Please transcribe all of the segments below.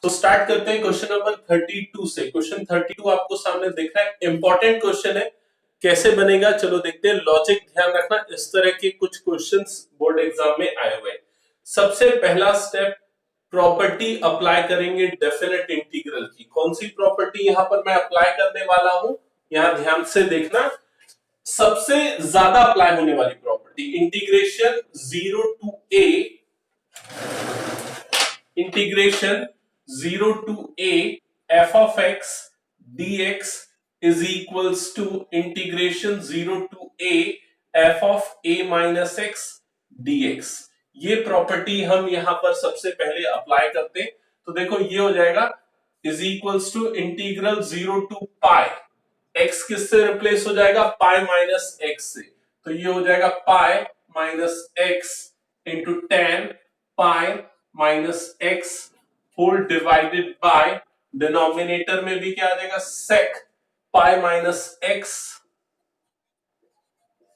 तो स्टार्ट करते हैं क्वेश्चन नंबर 32 से। क्वेश्चन 32 आपको सामने दिख रहा है, इंपॉर्टेंट क्वेश्चन है। कैसे बनेगा चलो देखते हैं। लॉजिक ध्यान रखना, इस तरह के कुछ क्वेश्चंस बोर्ड एग्जाम में आए हुए हैं। सबसे पहला स्टेप, प्रॉपर्टी अप्लाई करेंगे डेफिनेट इंटीग्रल की। कौन सी प्रॉपर्टी यहां पर मैं अप्लाई करने वाला हूं, यहां ध्यान से देखना। सबसे ज्यादा अप्लाई होने वाली property, integration 0 to a, integration 0 to a f of x dx is equals to integration 0 to a f of a minus x dx। ये प्रॉपर्टी हम यहां पर सबसे पहले अप्लाई करते हैं। तो देखो ये हो जाएगा is equals to integral 0 to pi, x किससे रिप्लेस हो जाएगा, पाई माइनस एक्स से। तो ये हो जाएगा pi minus x into tan pi minus x whole divided by, denominator में भी क्या आ जाएगा, sec pi minus x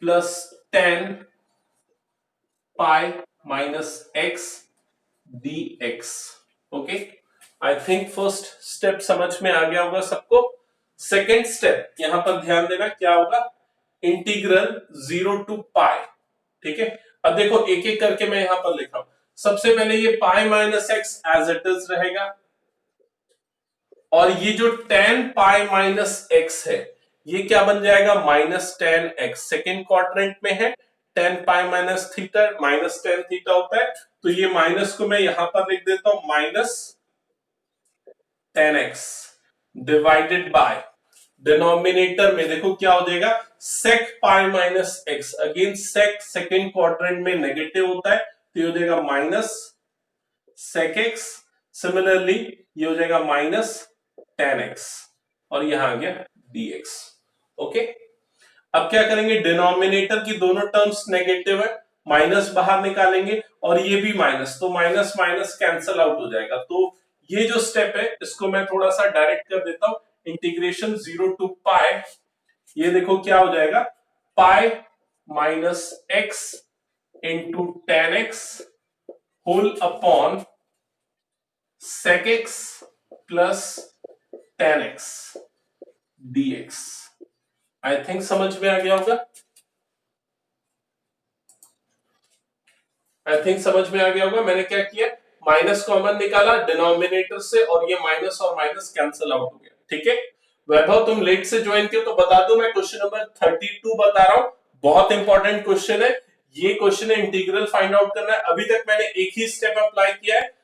plus tan pi minus x dx। Okay, I think first step समझ में आ गया होगा सबको। सेकेंड स्टेप यहां पर ध्यान देना, क्या होगा, इंटीग्रल 0 टू पाई। ठीक है, अब देखो एक एक करके मैं यहां पर लिखा हूं। सबसे पहले ये pi minus X as it is रहेगा, और ये जो टेन पाई माइनस एक्स है ये क्या बन जाएगा, minus tan x. Second quadrant में है, ten pi minus theta minus tan theta होता है। तो ये माइनस को मैं यहां पर लिख देता हूं, minus tan x divided by, denominator में देखो क्या हो जाएगा, sec pi minus x. Again सेक सेकेंड क्वाड्रेंट में नेगेटिव होता है, तो ये हो जाएगा माइनस सेक एक्स। सिमिलरली ये हो जाएगा माइनस टेन एक्स, और यहां आ गया dx। ओके, अब क्या करेंगे, डिनोमिनेटर की दोनों टर्म्स नेगेटिव है, माइनस बाहर निकालेंगे, और ये भी माइनस, तो माइनस माइनस कैंसल आउट हो जाएगा। तो ये जो स्टेप है इसको मैं थोड़ा सा डायरेक्ट कर देता हूं, इंटीग्रेशन 0 टू पाई, ये देखो क्या हो जाएगा, pi minus x into tan X whole upon sec x plus tan x dx। I think समझ में आ गया होगा, आई थिंक समझ में आ गया होगा। मैंने क्या किया, माइनस कॉमन निकाला डिनोमिनेटर से, और ये माइनस और माइनस कैंसिल आउट हो गया। ठीक है, वैभव तुम लेट से ज्वाइन किए तो बता दो, मैं क्वेश्चन नंबर 32 बता रहा हूं, बहुत इंपॉर्टेंट क्वेश्चन है। ये क्वेश्चन है, इंटीग्रल फाइंड आउट करना है। अभी तक मैंने एक ही स्टेप अप्लाई किया है,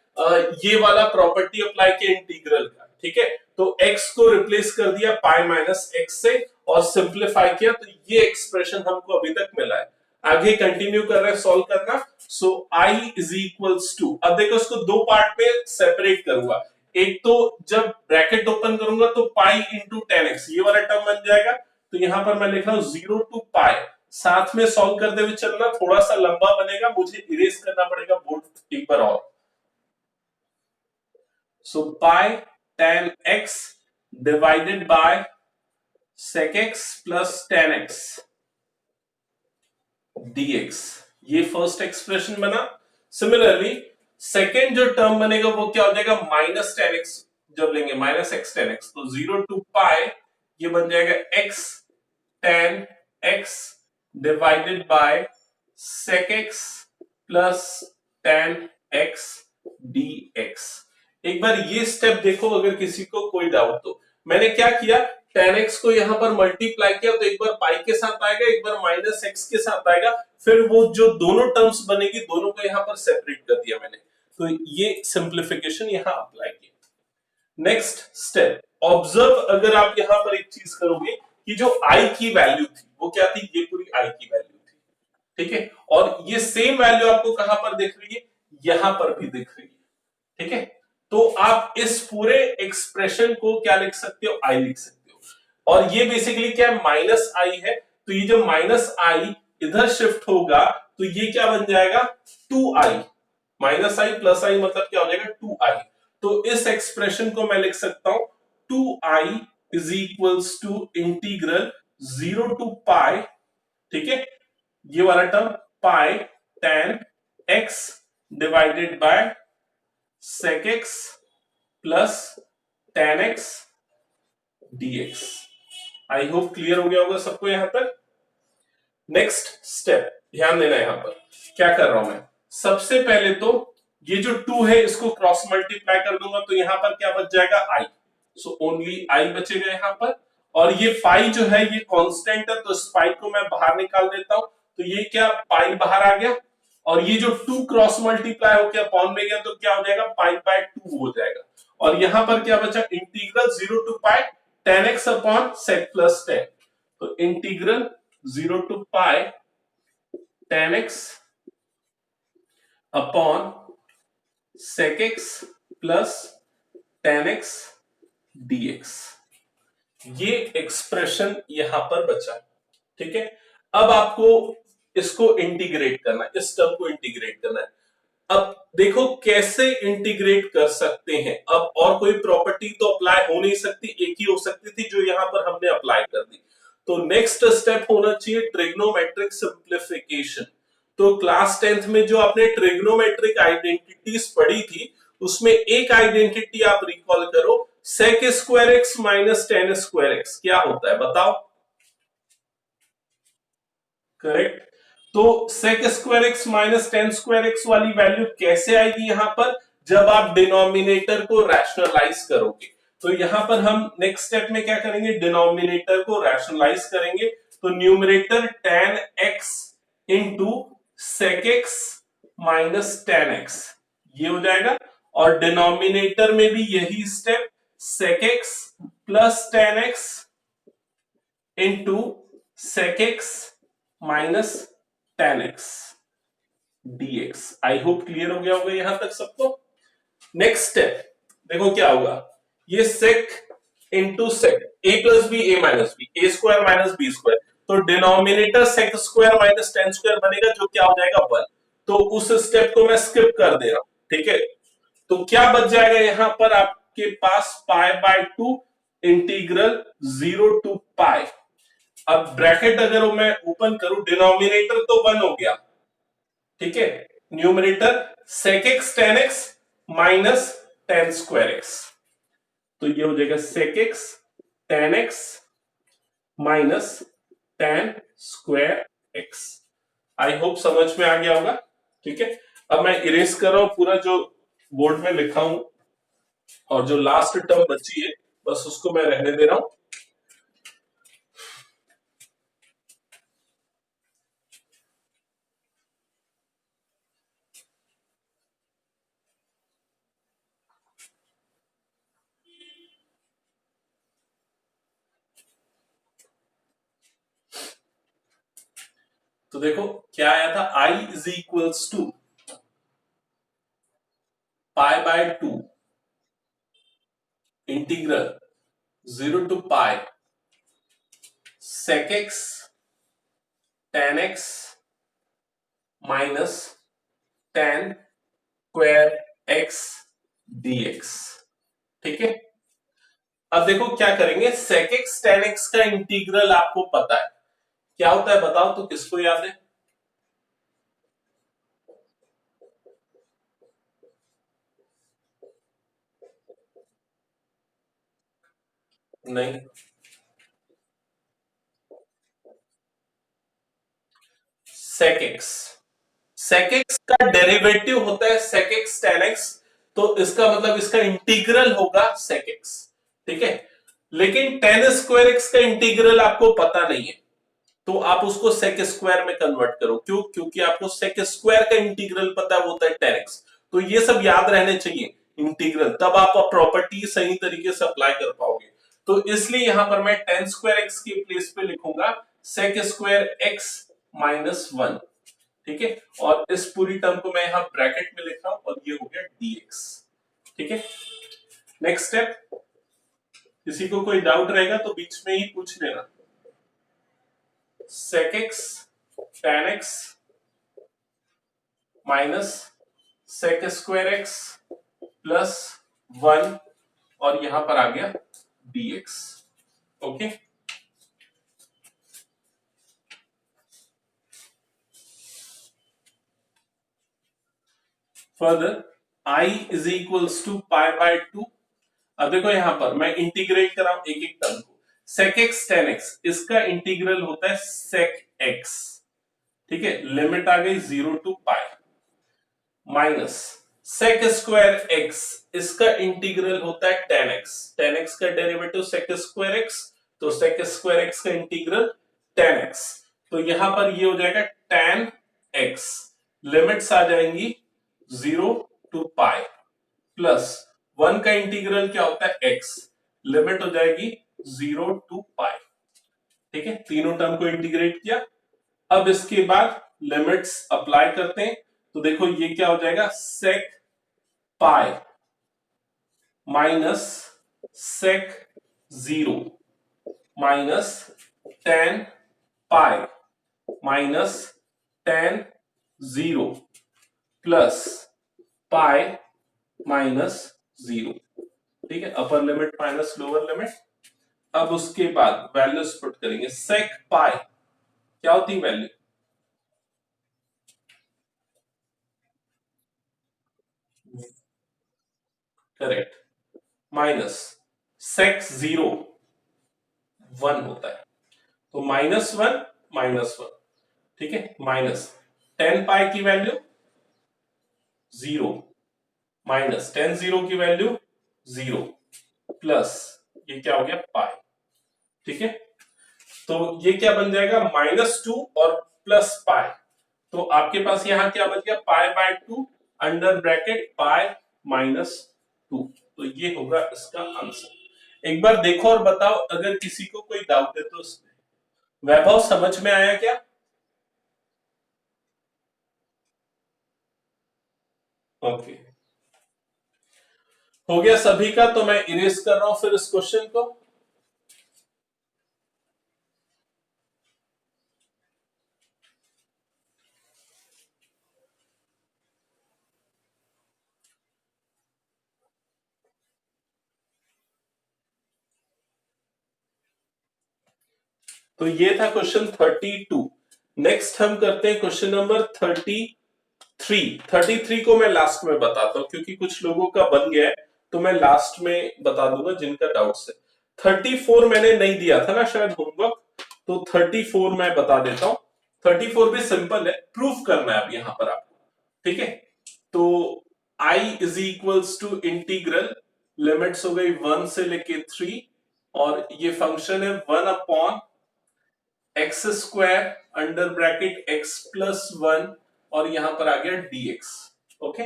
ये वाला प्रॉपर्टी अप्लाई किया इंटीग्रल का। ठीक है, तो x को रिप्लेस कर दिया पाई माइनस एक्स से और सिंप्लीफाई किया, तो ये एक्सप्रेशन हमको अभी तक मिला है। आगे कंटिन्यू कर रहे हैं सॉल्व करना। सो i इज इक्वल्स टू, अब देखो इसको दो पार्ट में सेपरेट करूंगा। एक तो जब ब्रैकेट ओपन करूंगा तो पाई इंटू टेन एक्स, ये वाला टर्म बन जाएगा। तो यहां पर मैं लिख रहा हूं 0 टू पाई, साथ में सॉल्व करते हुए चलना, थोड़ा सा लंबा बनेगा, मुझे इरेज करना पड़ेगा बोर्ड एक बार और। So pi tan x divided by sec x plus tan x dx, ये फर्स्ट एक्सप्रेशन बना। सिमिलरली सेकेंड जो टर्म बनेगा वो क्या हो जाएगा, माइनस टेन एक्स। जब लेंगे माइनस एक्स टेन एक्स, तो 0 टू पाई ये बन जाएगा x tan x divided by sec x plus tan x dx। एक बार ये स्टेप देखो, अगर किसी को कोई डाउट तो। मैंने क्या किया, tan x को यहां पर मल्टीप्लाई किया, तो एक बार पाई के साथ आएगा, एक बार माइनस एक्स के साथ आएगा, फिर वो जो दोनों टर्म्स बनेगी दोनों को यहां पर सेपरेट कर दिया मैंने। तो ये सिंप्लीफिकेशन यहां अप्लाई किया। नेक्स्ट स्टेप, ऑब्जर्व, अगर आप यहां पर एक चीज करोगे कि जो i की वैल्यू थी वो क्या थी, ये पूरी i की वैल्यू थी। ठीक है, और ये सेम वैल्यू आपको कहां पर दिख रही है, यहां पर भी दिख रही है। ठीक है, तो आप इस पूरे एक्सप्रेशन को क्या लिख सकते हो, आई लिख सकते हो। और ये बेसिकली क्या है, माइनस आई है, तो ये जो माइनस आई इधर शिफ्ट होगा तो ये क्या बन जाएगा, 2i। माइनस आई प्लस आई मतलब क्या हो जाएगा, 2i। तो इस एक्सप्रेशन को मैं लिख सकता हूं 2i is equals to integral 0 to pi, ठीक है, ये वाला term pi tan x divided by sec x plus tan x dx। I hope clear हो गया होगा सबको यहां तक। नेक्स्ट स्टेप ध्यान देना, यहां पर क्या कर रहा हूं मैं, सबसे पहले तो ये जो 2 है इसको क्रॉस मल्टीप्लाई कर दूंगा तो यहां पर क्या बच जाएगा i, सो ओनली i बचेगा यहां पर। और ये पाई जो है ये कांस्टेंट है तो इस पाई को मैं बाहर निकाल देता हूं, तो ये क्या पाई बाहर आ गया, और ये जो 2 क्रॉस मल्टीप्लाई होकर अपॉन में गया तो क्या हो जाएगा पाई बाय 2 हो जाएगा। और यहां पर क्या बचा, integral 0 to pi tan x upon sec plus 10, तो integral 0 to pi tan x upon sec x plus tan x dx, ये एक्सप्रेशन यहां पर बचा। ठीक है, अब आपको इसको इंटीग्रेट करना है, इस टर्म को इंटीग्रेट करना है। अब देखो कैसे इंटीग्रेट कर सकते हैं, अब और कोई प्रॉपर्टी तो अप्लाई हो नहीं सकती, एक ही हो सकती थी जो यहां पर हमने अप्लाई कर दी। तो नेक्स्ट स्टेप होना चाहिए ट्रिग्नोमेट्रिक सिंप्लीफिकेशन। तो क्लास 10th में जो आपने ट्रिग्नोमेट्रिक आइडेंटिटीज पढ़ी थी उसमें एक आइडेंटिटी आप रिकॉल करो, sec square X minus tan square X क्या होता है बताओ। करेक्ट, तो sec square X minus tan square X वाली वैल्यू कैसे आएगी यहां पर, जब आप डिनोमिनेटर को रैशनलाइज करोगे। तो यहां पर हम नेक्स्ट स्टेप में क्या करेंगे, डिनोमिनेटर को रैशनलाइज करेंगे, तो numerator tan X into sec X minus tan X ये हो जाएगा, और डिनोमिनेटर में भी यही step sec X plus tan X into sec X minus tan x dx। I hope clear हो गया होगा यहां तक सबको। नेक्स्ट स्टेप देखो क्या होगा, ये sec into sec A plus B A minus B A square minus B square, तो denominator sec square minus tan square बनेगा जो क्या हो जाएगा 1, तो उस स्टेप को मैं स्किप कर दे रहा हूं। ठीक है, तो क्या बच जाएगा यहां पर आपके पास पाई बाय 2 इंटीग्रल 0 टू पाई। अब ब्रैकेट अगर मैं ओपन करूं, डिनोमिनेटर तो 1 हो गया, ठीक है, numerator sec x tan x minus tan square x, तो ये हो जाएगा sec x tan x minus tan square x। I hope समझ में आ गया होगा। ठीक है, अब मैं इरेज कर रहा हूं पूरा जो बोर्ड में लिखा हूं, और जो लास्ट टर्म बची है बस उसको मैं रहने दे रहा हूं। तो देखो क्या आया था, i is equals to pi by 2 integral 0 to pi sec x tan x minus tan square x dx। ठीक है, अब देखो क्या करेंगे, sec x tan x का इंटीग्रल आपको पता है क्या होता है, बताओ तो किसको याद है। नहीं, sec x, sec x का डेरिवेटिव होता है sec x tan x, तो इसका मतलब इसका इंटीग्रल होगा sec x। ठीक है, लेकिन tan स्क्वायर x का इंटीग्रल आपको पता नहीं है, तो आप उसको सेक स्क्वायर में कन्वर्ट करो, क्यों, क्योंकि आपको सेक स्क्वायर का इंटीग्रल पता है वो होता है tan x। तो ये सब याद रहने चाहिए इंटीग्रल, तब आप प्रॉपर्टी सही तरीके से अप्लाई कर पाओगे। तो इसलिए यहां पर मैं tan स्क्वायर x के प्लेस पे लिखूंगा सेक स्क्वायर x माइनस 1। ठीक है, और इस पूरी टर्म को मैं यहां ब्रैकेट में लिख रहा हूं, और ये हो गया dx। ठीक है, नेक्स्ट स्टेप, किसी को कोई डाउट रहेगा तो बीच में ही पूछ लेना। sec x tan x minus sec square x plus 1, और यहां पर आ गया dx। Okay, further i is equals to pi by 2 अब देखो यहां पर मैं इंटीग्रेट कर रहा हूं एक एक टर्म को। sec x tan x इसका इंटीग्रल होता है sec x, ठीक है, लिमिट आ गई 0 to pi, minus sec square x इसका इंटीग्रल होता है tan x का डेरिवेटिव sec स्क्वायर x, तो sec स्क्वायर x का इंटीग्रल tan x, तो यहां पर ये हो जाएगा tan x, लिमिट्स आ जाएंगी 0 टू पाई, प्लस 1 का इंटीग्रल क्या होता है x, लिमिट हो जाएगी 0 टू पाई, ठीक है, तीनों टर्म को इंटीग्रेट किया। अब इसके बाद लिमिट्स अप्लाई करते हैं, तो देखो ये क्या हो जाएगा sec पाई minus sec 0 minus tan pi minus tan 0 plus pi minus 0, ठीक है, upper limit minus lower limit. अब उसके बाद वैल्यूज पुट करेंगे, sec पाई क्या होती है वैल्यू, करेक्ट, माइनस sec 0 1 होता है, तो -1 ठीक है, माइनस tan पाई की वैल्यू 0 माइनस tan 0 की वैल्यू 0 प्लस ये क्या हो गया पाई, ठीक है, तो ये क्या बन जाएगा -2 और प्लस पाई, तो आपके पास यहां क्या बच गया पाई by 2 under bracket pi minus 2, तो ये होगा इसका आंसर। एक बार देखो और बताओ अगर किसी को कोई डाउट है तो उसमें। वैभव समझ में आया क्या? ओके, हो गया सभी का, तो मैं इरेज कर रहा हूं फिर इस क्वेश्चन को। तो ये था क्वेश्चन 32। नेक्स्ट हम करते हैं क्वेश्चन नंबर 33 को मैं लास्ट में बताता हूं क्योंकि कुछ लोगों का बन गया है, तो मैं लास्ट में बता दूंगा जिनका डाउट्स है। 34 मैंने नहीं दिया था ना शायद होमवर्क, तो 34 मैं बता देता हूं। 34 भी सिंपल है, प्रूफ करना है अब यहां पर आपको, ठीक है। तो I is equals to integral, limits हो गई 1 से लेके 3, और ये फंक्शन है 1 upon x square under bracket x plus 1, और यहां पर आ गया dx, ओके।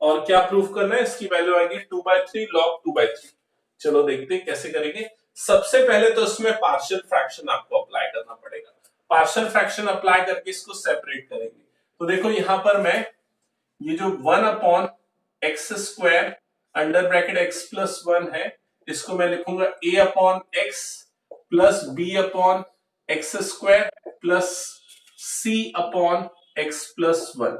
और क्या प्रूफ करना है, इसकी वैल्यू आएगी 2/3 log 2/3। चलो देखते हैं कैसे करेंगे। सबसे पहले तो इसमें पार्शियल फ्रैक्शन आपको अप्लाई करना पड़ेगा, पार्शियल फ्रैक्शन अप्लाई करके इसको सेपरेट करेंगे। तो देखो यहां पर मैं ये जो 1 upon x square under bracket x plus 1 है, इसको मैं लिखूंगा a upon X plus B upon x square plus C upon X plus 1,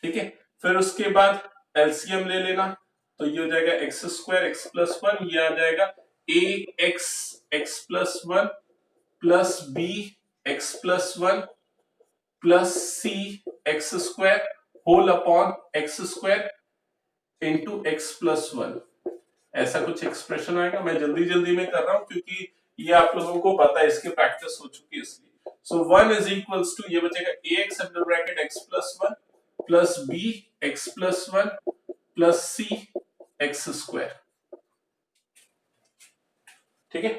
ठीक है। फिर उसके बाद एलसीएम ले लेना, तो ये हो जाएगा एक्स स्क्वायर एक्स प्लस 1, ये आ जाएगा a x x plus 1 plus b x plus 1 plus c x square whole upon x square into x plus 1, ऐसा कुछ एक्सप्रेशन आएगा। मैं जल्दी जल्दी में कर रहा हूं क्योंकि ये आप लोगों को पता है, इसकी प्रैक्टिस हो चुकी है इसलिए। सो 1 इज इक्वल्स टू ये बचेगा a x under bracket x plus 1 plus b x plus 1 plus c x square, ठीक है।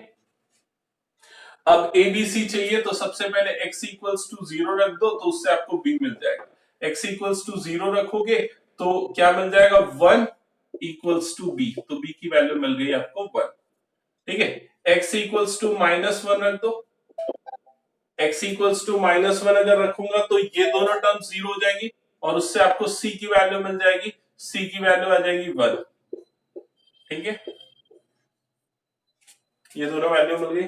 अब ए बी सी चाहिए, तो सबसे पहले x इक्वल्स टू 0 रख दो, तो उससे आपको b मिल जाएगा। x इक्वल्स टू 0 रखोगे तो क्या मिल जाएगा 1 इक्वल्स टू b, तो b की वैल्यू मिल गई आपको 1, ठीक है। x इक्वल्स टू -1 रख दो, x इक्वल्स टू -1 अगर रखूंगा तो ये दोनों टर्म 0 हो जाएंगी, और उससे आपको c की वैल्यू मिल जाएगी, c की वैल्यू आ जाएगी 1, ठीक है। ये दोनों वैल्यू मिल गई।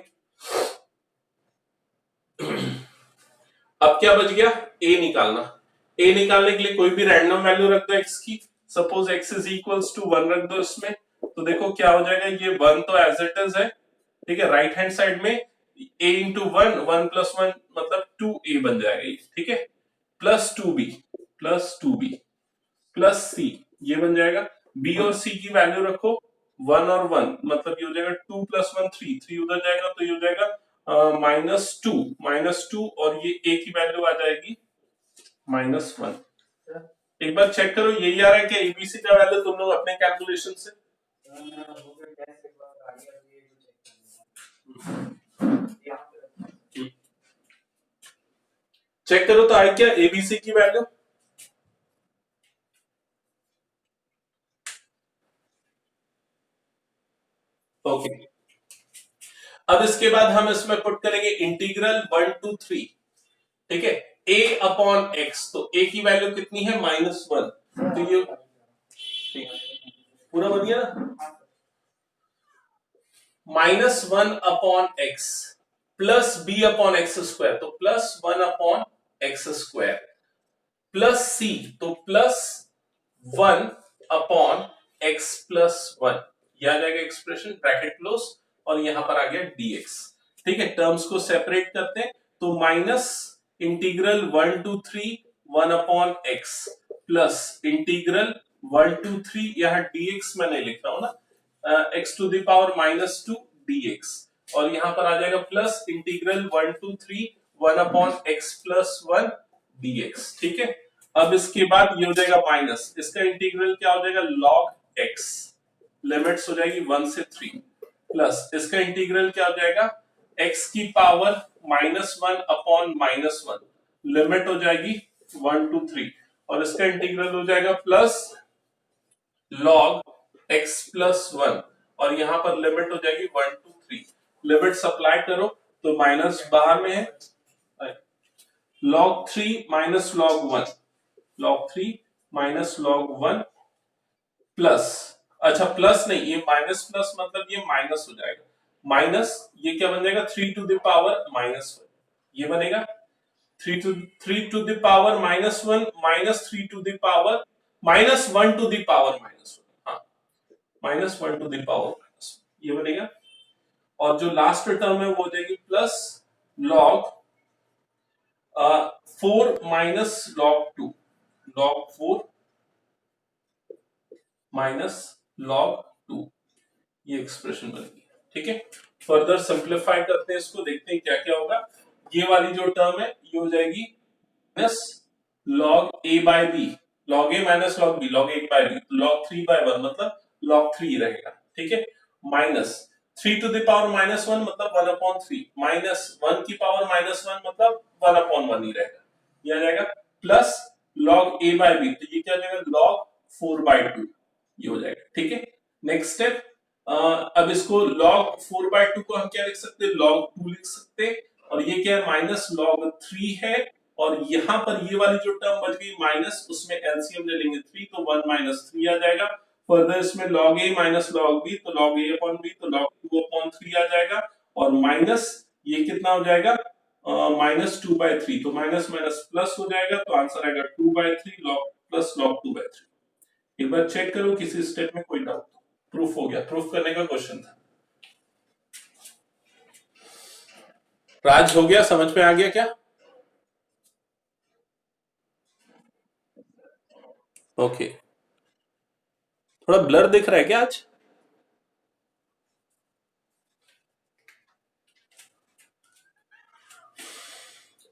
अब क्या बच गया, a निकालना। a निकालने के लिए कोई भी रैंडम वैल्यू रख दो x की, suppose x is equals to 1 रख दो इसमें, तो देखो क्या हो जाएगा, ये 1 तो एज इट इज है, ठीक है। राइट हैंड साइड में a इंटू 1, 1 प्लस 1 मतलब 2a बन जाएगा ये, ठीक है, plus 2b plus 2b plus c, ये बन जाएगा। b और c की वैल्यू रखो 1 और 1 मतलब ये हो जाएगा 2 प्लस 1 3, 3 उधर जाएगा तो ये हो जाएगा -2 और ये a की वैल्यू आ जाएगी -1। एक बार चेक करो यही आ रहा है क्या एबीसी का वैल्यू तुम लोग अपने कैलकुलेशन से? चेक करो तो आई क्या एबीसी की वैल्यू? ओके, अब इसके बाद हम इसमें पुट करेंगे इंटीग्रल 1 टू 3, ठीक है, a अपॉन एक्स, तो a की वैल्यू कितनी है -1, तो ये ठीक है, पूरा बन गया ना, -1 upon X plus B upon x square, तो +1 upon x square plus C, तो +1 अपॉन एक्स प्लस 1, यह आ जाएगा एक्सप्रेशन, ब्रैकेट क्लोज, और यहां पर आ गया dx। ठीक है, टर्म्स को सेपरेट करते हैं, तो minus integral 1 to 3 1 upon X plus integral 1 to 3, यहां dx मैं नहीं लिख रहा हूं ना, x to the power -2 dx, और यहां पर आ जाएगा plus integral 1 to 3 1 upon X plus 1 dx। ठीक है, अब इसके बाद ये हो जाएगा माइनस, इसका इंटीग्रल क्या हो जाएगा log x, लिमिट्स हो जाएगी 1 से 3, प्लस इसका इंटीग्रल क्या हो जाएगा x की पावर -1 अपॉन -1, लिमिट हो जाएगी 1 टू 3, और इसका इंटीग्रल हो जाएगा प्लस log x प्लस 1, और यहां पर लिमिट हो जाएगी 1 टू 3, लिमिट सप्लाई करो तो माइनस बाहर में है, log 3 minus log 1, log 3 minus log 1 plus, अच्छा प्लस नहीं, ये माइनस प्लस मतलब ये माइनस हो जाएगा, माइनस ये क्या बन जाएगा 3 टू द पावर -1, ये बनेगा 3 to the power -1 minus 3 to the power -1 to the power -1, हाँ -1 टू द पावर -1, ये बनेगा, और जो लास्ट टर्म है वो हो जाएगी plus log 4 minus log 2, log 4 minus log 2, ये एक्सप्रेशन बनेगी। ठीक है, फर्दर सिंप्लीफाई करते हैं इसको, देखते हैं क्या क्या होगा। ये वाली जो टर्म है ये हो जाएगी minus log a by b, log a minus log b, log a by b, log 3 by 1 मतलब log 3 रहेगा। ठीक है, माइनस 3 टू द पावर -1 मतलब 1 अपॉन 3, माइनस 1 की पावर -1 मतलब 1 अपॉन 1 ही रहेगा, ये आ जाएगा, plus log a by b, तो ये क्या हो जाएगा log 4 बाय 2, ये हो जाएगा। ठीक है, नेक्स्ट स्टेप, अब इसको log 4 बाय 2 को हम क्या लिख सकते हैं log 2 लिख सकते हैं, और ये क्या है माइनस log 3 है, और यहां पर ये वाली जो टर्म बच गई माइनस, उसमें एलसीएम ले लेंगे 3, तो 1 माइनस 3 आ जाएगा, फर्दर इसमें log a minus log b, तो log a अपॉन b, तो log 2 अपॉन 3 आ जाएगा, और माइनस ये कितना हो जाएगा -2 बाय 3, तो माइनस माइनस प्लस हो जाएगा, तो आंसर आएगा 2 by 3 log plus log 2 by 3। एक बार चेक करो किसी स्टेप में कोई डाउट, प्रूफ हो गया, प्रूफ करने का क्वेश्चन था। राज हो गया, समझ में आ गया क्या? ओके, थोड़ा ब्लर दिख रहा है क्या आज?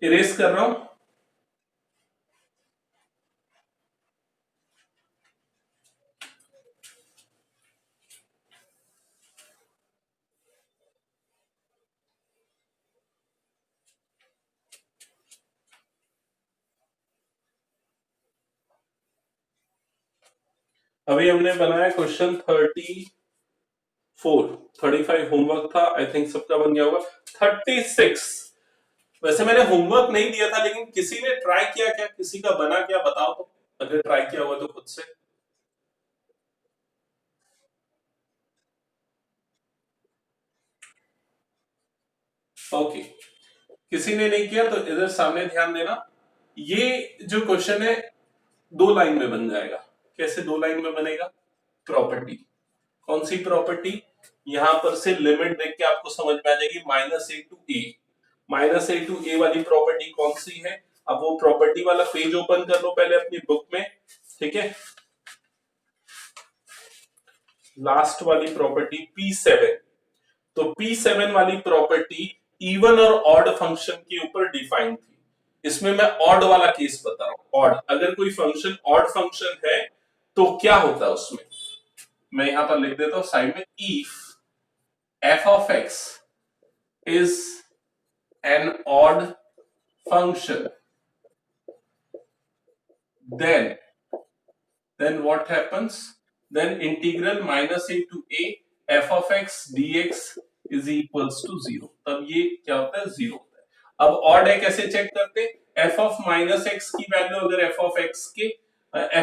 इरेज कर रहा हूं, अभी हमने बनाया क्वेश्चन 35 होमवर्क था, आई थिंक सबका बन गया होगा। 36, वैसे मैंने होमवर्क नहीं दिया था, लेकिन किसी ने ट्राई किया क्या, किसी का बना क्या बताओ तो, अगर ट्राई किया हुआ तो खुद से। ओके, किसी ने नहीं किया तो इधर सामने ध्यान देना, ये जो क्वेश्चन है 2 लाइन में बन जाएगा। कैसे 2 लाइन में बनेगा? प्रॉपर्टी, कौन सी प्रॉपर्टी? यहां पर से लिमिट देख के आपको समझ में आ जाएगी, -a to a, -a to a वाली प्रॉपर्टी कौन सी है? अब वो प्रॉपर्टी वाला पेज ओपन कर लो पहले अपनी बुक में। ठीक है, लास्ट वाली प्रॉपर्टी P7। तो P7 वाली प्रॉपर्टी इवन और ऑड फंक्शन के ऊपर डिफाइन थी। इसमें मैं ऑड वाला केस बता रहा हूं। ऑड, अगर कोई फंक्शन ऑड फंक्शन है तो क्या होता है उसमें, मैं यहां पर लिख देता हूं साइड में, if f of x is an odd function, then what happens, then integral minus a to a f of x dx is equals to 0। तब ये क्या होता है, 0 होता है। अब ऑड है कैसे चेक करते हैं, f of माइनस एक्स की वैल्यू अगर f of x के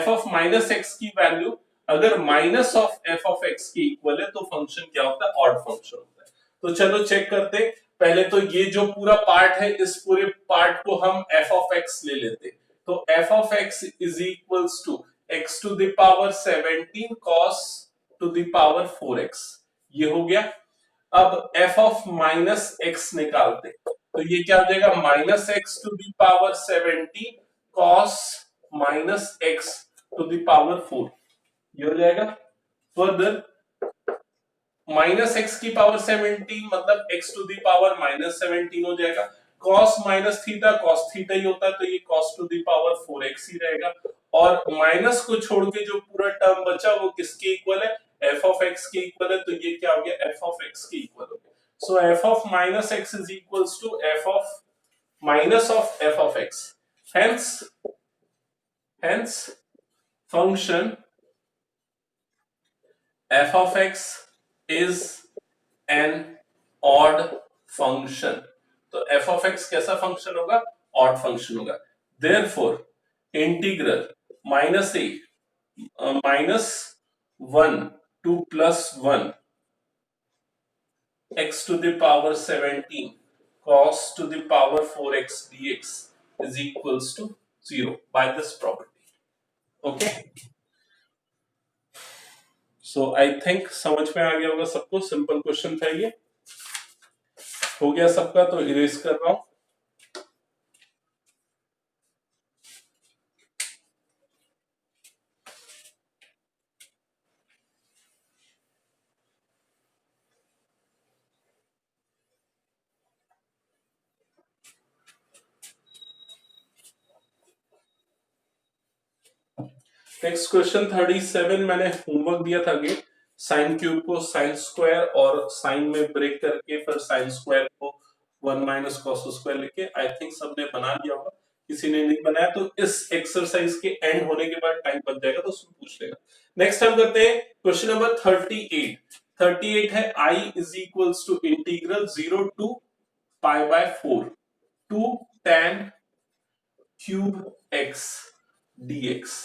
f of माइनस एक्स की वैल्यू अगर minus of f of x के इक्वल है तो फंक्शन क्या होता है, ऑड फंक्शन होता है। तो चलो चेक करते हैं। पहले तो ये जो पूरा पार्ट है इस पूरे पार्ट को हम f of x ले लेते हैं। तो f of x is equals to x to the power 17 cos to the power 4x, ये हो गया। अब f of माइनस x निकालते, तो ये क्या हो जाएगा, minus x to the power 17 cos minus x to the power 4, ये हो जाएगा। फर्दर माइनस एक्स की पावर 17 मतलब x to the power minus 17 हो जाएगा। cos minus theta cos theta ही होता है, तो ये cos to the power 4x ही रहेगा। और माइनस को छोड़ के जो पूरा टर्म बचा वो किसके इक्वल है, f ऑफ x के इक्वल है, तो ये क्या हो गया, f ऑफ x के इक्वल हो गया। So f of minus x is equals to f of minus of f of x। Hence function f of x is an odd function। तो f of x कैसा function होगा, odd function होगा। Therefore integral minus A minus 1 two plus 1 x to the power 17 cos to the power 4x dx is equals to 0 by this property। okay, so I think समझ में आ गया होगा सबको। Simple question था ये, हो गया सबका, तो इरेज कर रहा हूं। नेक्स्ट क्वेश्चन 37 मैंने होमवर्क दिया था कि साइन क्यूब को साइन स्क्वायर और साइन में ब्रेक करके फिर साइन स्क्वायर को 1 माइनस कॉस स्क्वायर लिखे। आई थिंक सबने बना लिया होगा, किसी ने नहीं बनाया तो इस एक्सरसाइज के एंड होने के बाद टाइम बच जाएगा तो उसमें पूछ लेगा। नेक्स्ट हम करते हैं क्वेश्चन नंबर 38। 38 है i is equals to integral 0 to pi by 4 to tan cube x dx।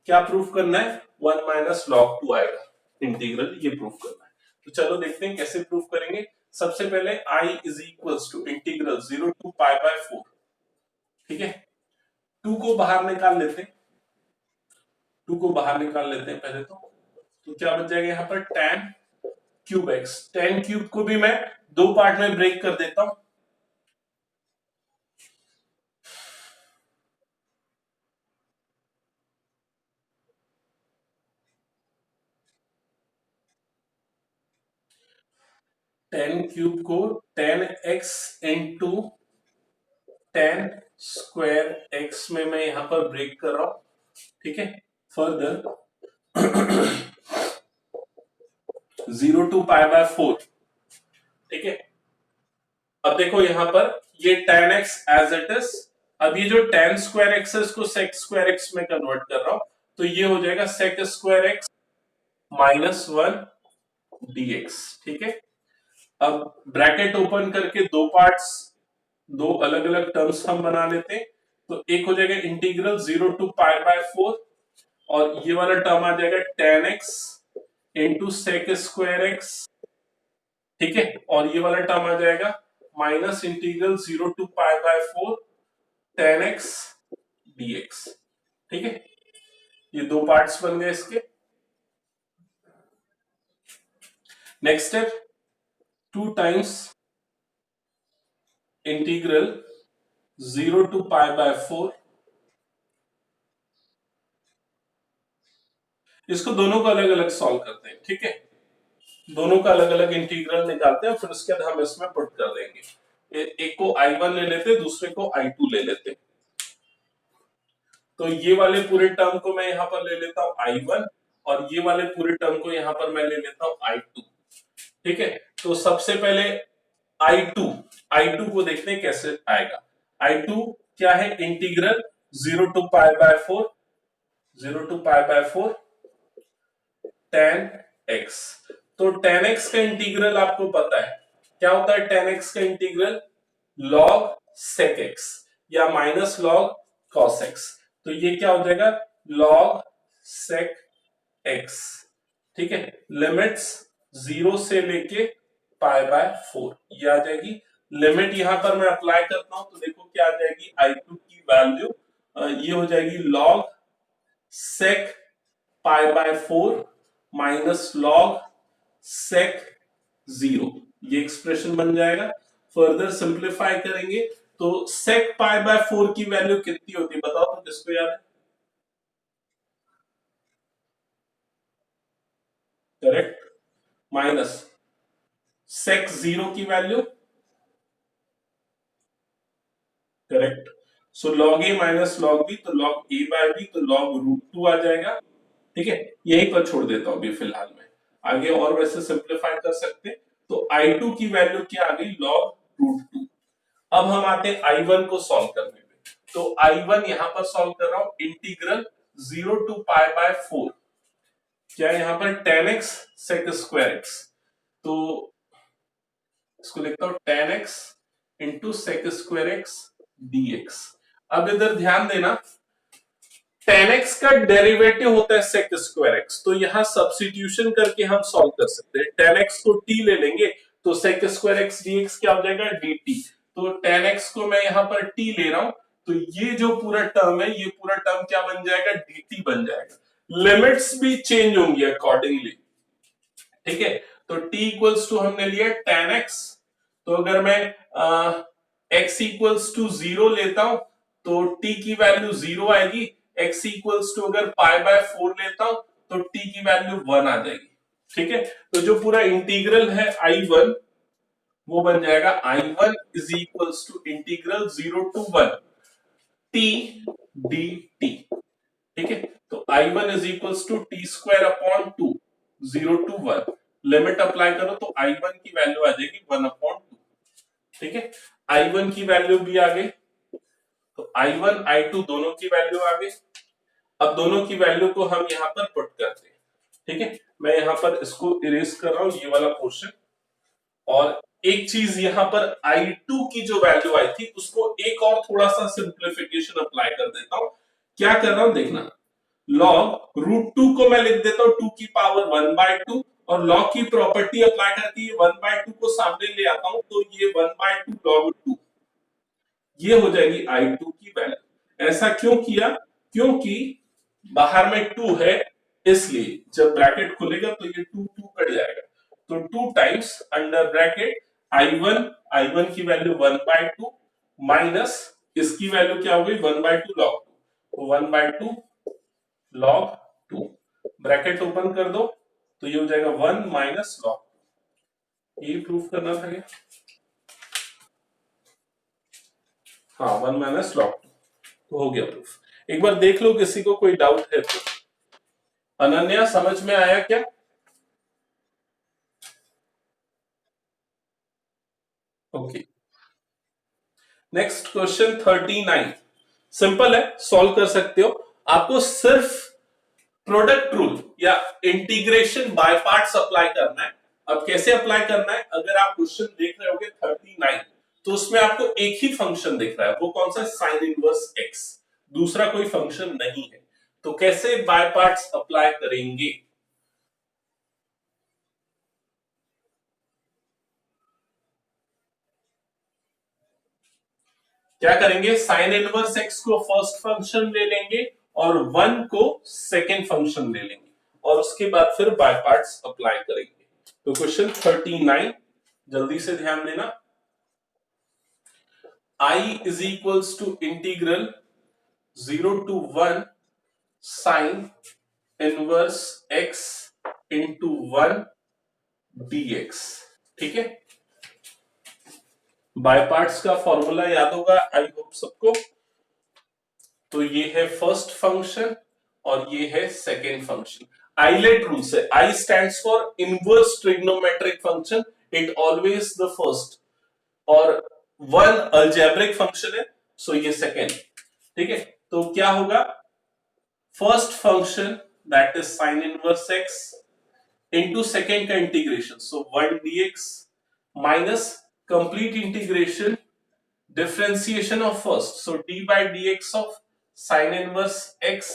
क्या प्रूफ करना है, 1 माइनस लॉग 2 आएगा, इंटीग्रल ये प्रूफ करना है। तो चलो देखते हैं कैसे प्रूफ करेंगे। सबसे पहले i is equals to integral 0 to pi by 4, ठीक है। 2 को बाहर निकाल लेते हैं, 2 को बाहर निकाल लेते हैं पहले तो क्या बच जाएगा यहाँ पर, tan cube x। tan cube को भी मैं दो पार्ट में ब्रेक कर देता हूं, tan क्यूब को tan x into tan square x में मैं यहां पर ब्रेक कर रहा हूं, ठीक है। फर्दर 0 टू पाई बाय 4, ठीक है। अब देखो यहां पर ये tan x as it is, अब ये जो tan स्क्वायर x है इसको sec स्क्वायर x में कन्वर्ट कर रहा हूं, तो ये हो जाएगा sec square x minus 1 dx, ठीक है। अब ब्रैकेट ओपन करके दो पार्ट्स, दो अलग अलग टर्म्स हम बना लेते हैं। तो एक हो जाएगा इंटीग्रल 0 टू पाई बाय 4 और ये वाला टर्म आ जाएगा tan x into sec square x, ठीक है। और ये वाला टर्म आ जाएगा minus integral 0 to pi by 4 tan x dx, ठीक है। ये दो पार्ट्स बन गए इसके। Next step 2 times integral 0 to pi by 4, इसको दोनों को अलग अलग सॉल्व करते हैं, ठीक है। दोनों का अलग अलग इंटीग्रल निकालते हैं, फिर उसके बाद हम इसमें पुट कर देंगे। एक को I1 ले लेते, दूसरे को I2 ले लेते। तो ये वाले पूरे टर्म को मैं यहाँ पर ले लेता हूँ I1, और ये वाले पूरे टर्म को यहाँ पर मैं ले लेता हूँ I2। ठीक है, तो सबसे पहले I2 को देखते हैं कैसे आएगा। I2 क्या है, इंटीग्रल 0 to π/4 tan x। तो tan x का इंटीग्रल आपको पता है क्या होता है, tan x का इंटीग्रल log sec x या माइनस log cos x। तो ये क्या हो जाएगा, log sec x। ठीक है, लिमिट्स 0 से लेके π/4 ये आ जाएगी। लिमिट यहां पर मैं अप्लाई करता हूं तो देखो क्या आ जाएगी, I2 की वैल्यू ये हो जाएगी log sec π/4 minus log sec 0, ये एक्सप्रेशन बन जाएगा। फर्दर सिंप्लीफाई करेंगे तो sec π/4 की वैल्यू कितनी होती है बताओ तो, किसको याद है? करेक्ट, माइनस sec 0 की value, correct. So log a minus log b, तो log a/b तो log √2 आ जाएगा। ठीक है, यहीं पर छोड़ देता हूं अभी फिलहाल में, आगे और वैसे सिंप्लीफाई कर सकते हैं। तो I2 की वैल्यू क्या आ गई, log √2। अब हम आते हैं I1 को सॉल्व करने में। तो I1 यहां पर सॉल्व कर रहा हूं, इंटीग्रल 0 to π/4, क्या यहां पर tan x sec square x, तो इसको लिखता हूं tan x into sec square x dx। अब इधर ध्यान देना, tan x का डेरिवेटिव होता है sec स्क्वायर x, तो यहां सब्स्टिट्यूशन करके हम सॉल्व कर सकते हैं। tan x को t ले लेंगे तो sec स्क्वायर x dx क्या हो जाएगा, dt। तो tan x को मैं यहां पर t ले रहा हूं, तो ये जो पूरा टर्म है, ये पूरा टर्म क्या बन जाएगा, dt बन जाएगा। लिमिट्स भी चेंज होंगी अकॉर्डिंगली। ठीक है, तो t इक्वल्स टू हमने लिया tan x, तो अगर मैं x इक्वल्स टू 0 लेता हूं तो t की वैल्यू 0 आएगी। x इक्वल्स टू अगर π/4 लेता हूं तो t की वैल्यू 1 आ जाएगी। ठीक है, तो जो पूरा इंटीग्रल है I1 वो बन जाएगा I1 is equals to integral 0 to 1 t dt। ठीक है, तो I1 is equals to t square upon 2 0 to 1, limit apply करो तो I1 की वैल्यू आ जाएगी 1/2। ठीक है, I1 की वैल्यू भी आ गई, तो I1 I2 दोनों की वैल्यू आ गई। अब दोनों की वैल्यू को हम यहां पर पुट करते हैं। ठीक है, मैं यहां पर इसको इरेज कर रहा हूं ये वाला पोर्शन, और एक चीज यहां पर I2 की जो वैल्यू आई थी उसको एक और थोड़ा सा सिंप्लीफिकेशन अप्लाई कर देता हूं। क्या कर रहा हूं देखना, log √2 को मैं लिख देता हूं 2 की पावर 1/2, और log की प्रॉपर्टी अप्लाई करके 1/2 को सामने ले आता हूं तो ये 1/2 log 2 ये हो जाएगी I2 की वैल्यू। ऐसा क्यों किया, क्योंकि बाहर में 2 है, इसलिए जब ब्रैकेट खुलेगा तो ये 2 2 कट जाएगा, तो 2 टाइम्स अंडर ब्रैकेट I1 की वैल्यू 1/2 माइनस इसकी वैल्यू क्या हो गई 1/2 log 2, तो 1/2 log 2, ब्रैकेट ओपन कर दो तो ये हो जाएगा 1 माइनस log, ये प्रूफ करना था क्या, हाँ 1 माइनस log 2, तो हो गया प्रूफ। एक बार देख लो किसी को कोई डाउट है तो। अनन्या समझ में आया क्या? ओके, नेक्स्ट क्वेश्चन 39, सिंपल है, सॉल्व कर सकते हो। आपको सिर्फ प्रोडक्ट रूल या इंटीग्रेशन बाय पार्ट्स अप्लाई करना है। अब कैसे अप्लाई करना है, अगर आप क्वेश्चन देख रहे होगे 39, तो उसमें आपको एक ही फंक्शन दिख रहा है, वो कौन सा, साइन इनवर्स एक्स, दूसरा कोई फंक्शन नहीं है। तो कैसे बाय पार्ट्स अप्लाई करेंगे, क्या करेंगे, साइन इनवर्स एक्स को फर्स्ट फंक्शन ले लेंगे और 1 को सेकेंड फंक्शन ले लेंगे, और उसके बाद फिर बाय पार्ट्स अप्लाई करेंगे। तो क्वेश्चन 39 जल्दी से ध्यान देना, I is equals to integral 0 to 1 sine inverse x into 1 dx। ठीक है, बाय पार्ट्स का फॉर्मूला याद होगा आई होप सबको। तो ये है फर्स्ट फंक्शन और ये है सेकेंड फंक्शन। आइलेट रूल से, I stands for inverse trigonometric function, it always the first, और वन अलजेब्रिक फंक्शन है, सो ये सेकेंड। ठीक है, तो क्या होगा, first function that is sine inverse x into second का integration, so 1 dx minus complete integration differentiation of first, so d by dx of sine inverse x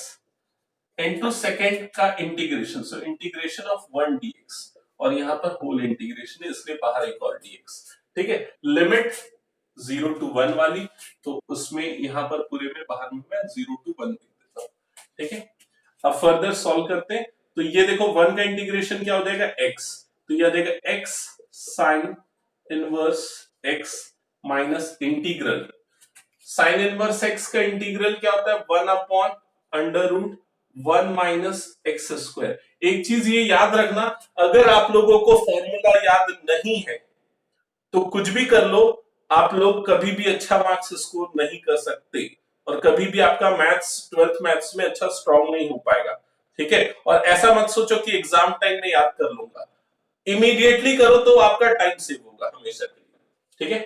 into second का integration, so integration of 1 dx, और यहां पर whole integration है इसलिए बाहर एक और dx। ठीक है, लिमिट 0 to 1 वाली, तो उसमें यहां पर पूरे में बाहर में मैं 0 to 1 लिख देता हूं। ठीक है, अब फर्दर सॉल्व करते हैं। तो ये देखो 1 का इंटीग्रेशन क्या हो जाएगा x, तो ये आ जाएगा x sine inverse x minus integral sine inverse x का इंटीग्रल क्या होता है, 1 upon under root 1 minus x square. एक चीज ये याद रखना, अगर आप लोगों को फॉर्मूला याद नहीं है तो कुछ भी कर लो, आप लोग कभी भी अच्छा मार्क्स स्कोर नहीं कर सकते, और कभी भी आपका मैथ्स 12th मैथ्स में अच्छा स्ट्रांग नहीं हो पाएगा। ठीक है, और ऐसा मत सोचो कि एग्जाम टाइम में याद कर लूंगा, इमीडिएटली करो तो आपका टाइम सेव होगा हमेशा के लिए। ठीक है,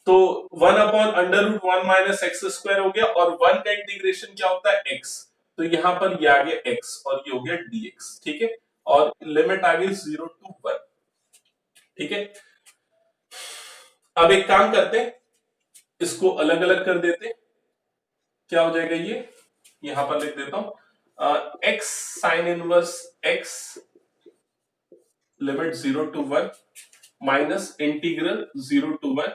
तो 1 upon under root 1 minus x square हो गया, और 1 का इंटीग्रेशन क्या होता है x, तो यहां पर ये आ गया x और ये हो गया dx। ठीक है, और लिमिट आ गई 0 to 1। ठीक है, अब एक काम करते हैं, इसको अलग अलग कर देते, क्या हो जाएगा ये, यहां पर लिख देता हूं x sine inverse x limit 0 to 1 minus integral 0 to 1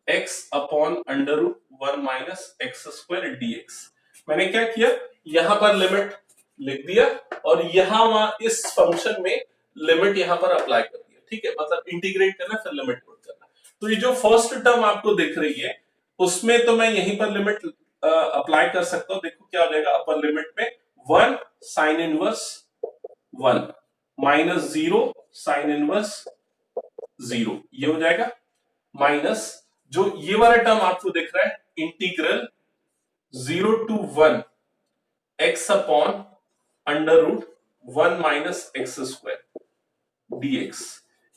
x upon under root 1 minus x square dx। मैंने क्या किया, यहां पर लिमिट लिख दिया और यहां इस फंक्शन में लिमिट यहां पर अप्लाई कर दिया। ठीक है, मतलब इंटीग्रेट करना फिर लिमिट पुट करना। तो ये जो फर्स्ट टर्म आपको दिख रही है उसमें तो मैं यहीं पर लिमिट अप्लाई कर सकता हूं। देखो क्या हो जाएगा, अपर लिमिट में 1 sine inverse 1 minus 0 sine inverse 0, ये हो जाएगा, माइनस जो ये वाला टर्म आपको दिख रहा है integral 0 to 1 x upon under root 1 minus x square dx।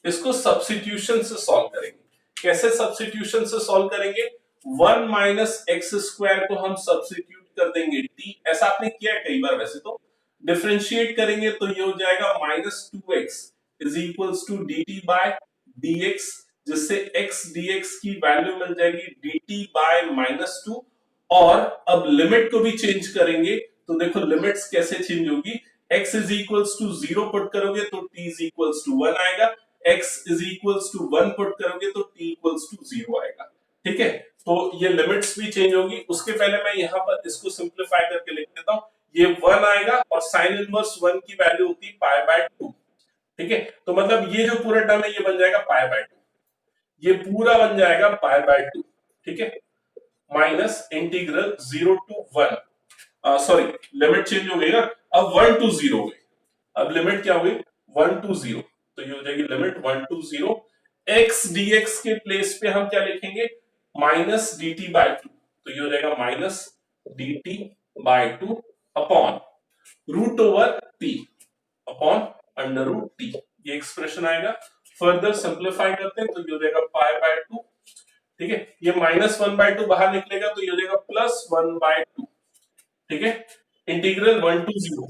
इसको सब्स्टिट्यूशन से सॉल्व करेंगे। कैसे सब्स्टिट्यूशन से सॉल्व करेंगे, 1 माइनस एक्स स्क्वायर को हम सब्स्टिट्यूट कर देंगे t, ऐसा आपने किया है कई बार वैसे तो। डिफरेंशिएट करेंगे तो ये हो जाएगा minus 2x is equals to dt by dx, जिससे x dx की वैल्यू मिल जाएगी dt बाय माइनस 2। और अब लिमिट को भी चेंज करेंगे, तो देखो लिमिट्स कैसे चेंज होगी, x is equals to 0 put करोगे तो t इज इक्वल्स टू 1 आएगा, x is equals to 1 put करोगे तो t इक्वल्स टू 0 आएगा। ठीक है, तो ये लिमिट्स भी चेंज होगी। उसके पहले मैं यहाँ पर इसको सिंप्लीफाई करके लिख देता हूँ, ये 1 आएगा और साइन इनवर्स 1 की वैल्यू होती है पाई बाय 2। ठीक है, तो मतलब ये जो पूरा टर्म है ये बन जाएगा पाई बाय 2, ये पूरा बन जाएगा पाई बाय 2। ठीक है, minus integral 0 to 1, sorry limit change हो गई ना, अब 1 to 0 हो गई, अब लिमिट क्या हो गई 1 to 0, तो ये हो जाएगी लिमिट 1 to 0। x dx के प्लेस पे हम क्या लिखेंगे, माइनस dt बाय 2, तो ये हो जाएगा minus dt by 2 upon root over p upon under root t, ये एक्सप्रेशन आएगा। फर्दर सिंप्लीफाई करते हैं तो ये हो जाएगा पाई बाय 2। ठीक है, ये माइनस 1 बाय 2 बाहर निकलेगा तो ये हो जाएगा प्लस 1 बाय 2। ठीक है, इंटीग्रल 1 to 0